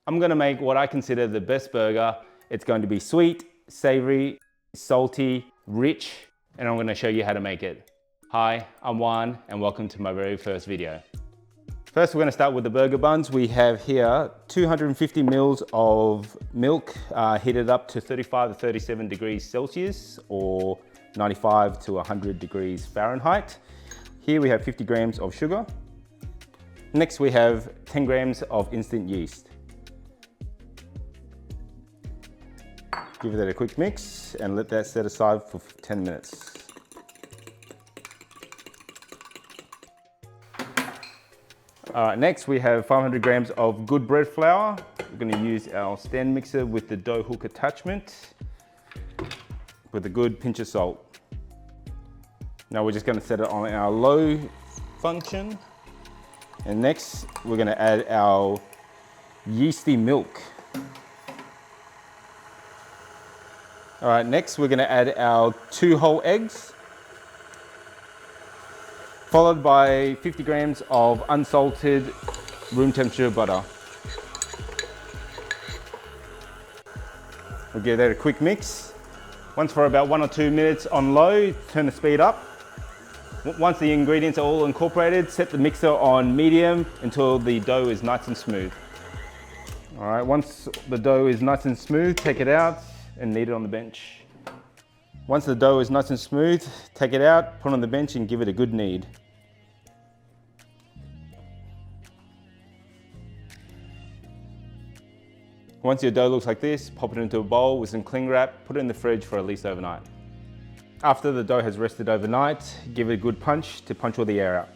I'm gonna make what I consider the best burger. It's going to be sweet, savory, salty, rich, and I'm gonna show you how to make it. Hi, I'm Juan, and welcome to my very first video. First, we're gonna start with the burger buns. We have here 250 mils of milk heated up to 35 to 37 degrees Celsius or 95 to 100 degrees Fahrenheit. Here we have 50 grams of sugar. Next, we have 10 grams of instant yeast. Give that a quick mix and let that set aside for 10 minutes. All right, next we have 500 grams of good bread flour. We're gonna use our stand mixer with the dough hook attachment with a good pinch of salt. Now we're just gonna set it on our low function. And next we're gonna add our yeasty milk. All right, next we're gonna add our 2 whole eggs, followed by 50 grams of unsalted room temperature butter. We'll give that a quick mix. Once for about 1 or 2 minutes on low, turn the speed up. Once the ingredients are all incorporated, set the mixer on medium until the dough is nice and smooth. All right, once the dough is nice and smooth, take it out and knead it on the bench. Once the dough is nice and smooth, take it out, put it on the bench and give it a good knead. Once your dough looks like this, pop it into a bowl with some cling wrap, put it in the fridge for at least overnight. After the dough has rested overnight, give it a good punch to punch all the air out.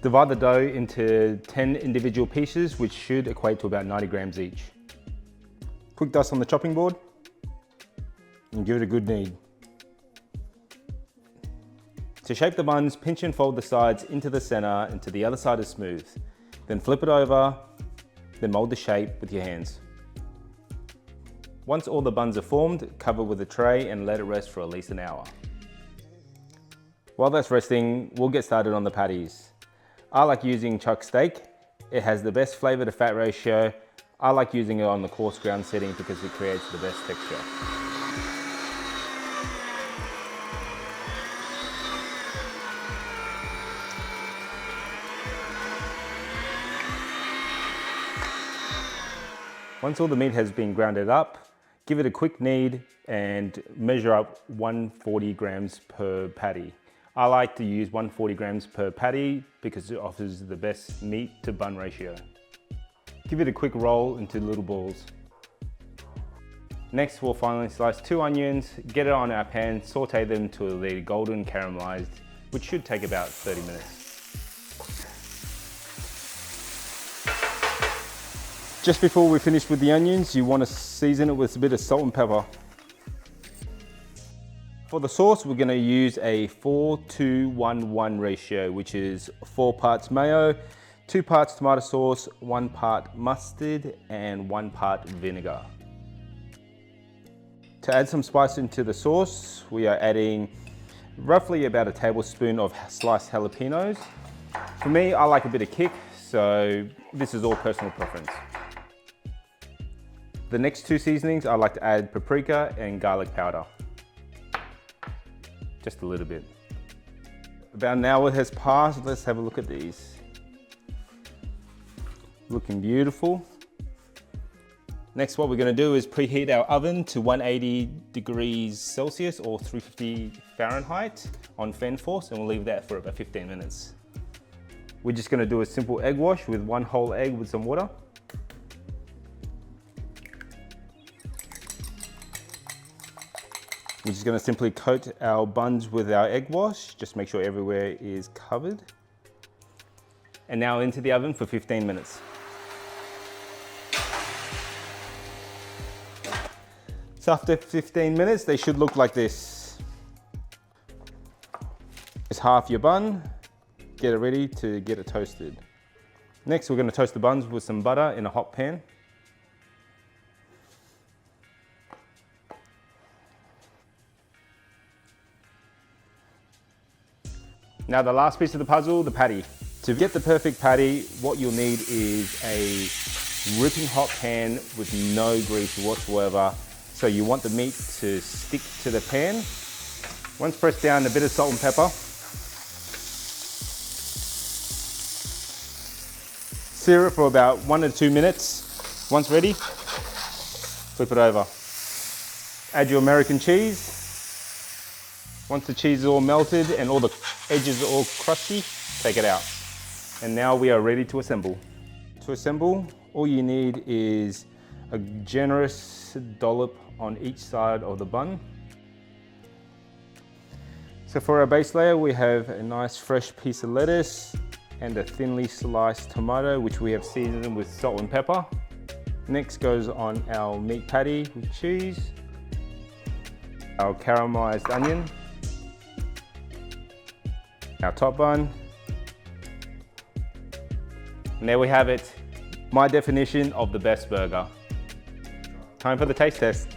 Divide the dough into 10 individual pieces, which should equate to about 90 grams each. Quick dust on the chopping board and give it a good knead. To shape the buns, pinch and fold the sides into the center until the other side is smooth. Then flip it over, then mold the shape with your hands. Once all the buns are formed, cover with a tray and let it rest for at least an hour. While that's resting, we'll get started on the patties. I like using chuck steak. It has the best flavor to fat ratio. I like using it on the coarse ground setting because it creates the best texture. Once all the meat has been grounded up, give it a quick knead and measure up 140 grams per patty. I like to use 140 grams per patty because it offers the best meat to bun ratio. Give it a quick roll into little balls. Next, we'll finally slice 2 onions, get it on our pan, saute them till they're golden caramelized, which should take about 30 minutes. Just before we finish with the onions, you want to season it with a bit of salt and pepper. For the sauce, we're going to use a 4:2:1:1 ratio, which is 4 parts mayo, 2 parts tomato sauce, 1 part mustard, and 1 part vinegar. To add some spice into the sauce, we are adding roughly about a tablespoon of sliced jalapenos. For me, I like a bit of kick, so this is all personal preference. The next 2 seasonings, I like to add paprika and garlic powder. Just a little bit. About an hour has passed. Let's have a look at these. Looking beautiful. Next, what we're gonna do is preheat our oven to 180 degrees Celsius or 350 Fahrenheit on fan force, and we'll leave that for about 15 minutes. We're just gonna do a simple egg wash with 1 whole egg with some water. We're just going to simply coat our buns with our egg wash, just make sure everywhere is covered. And now into the oven for 15 minutes. So after 15 minutes, they should look like this. Just half your bun, get it ready to get it toasted. Next, we're going to toast the buns with some butter in a hot pan. Now the last piece of the puzzle, the patty. To get the perfect patty, what you'll need is a ripping hot pan with no grease whatsoever. So you want the meat to stick to the pan. Once pressed down, a bit of salt and pepper. Sear it for about 1 to 2 minutes. Once ready, flip it over. Add your American cheese. Once the cheese is all melted and all the edges are all crusty, take it out. And now we are ready to assemble. To assemble, all you need is a generous dollop on each side of the bun. So for our base layer, we have a nice fresh piece of lettuce and a thinly sliced tomato, which we have seasoned with salt and pepper. Next goes on our meat patty with cheese, our caramelized onion, our top bun. And there we have it, my definition of the best burger. Time for the taste test.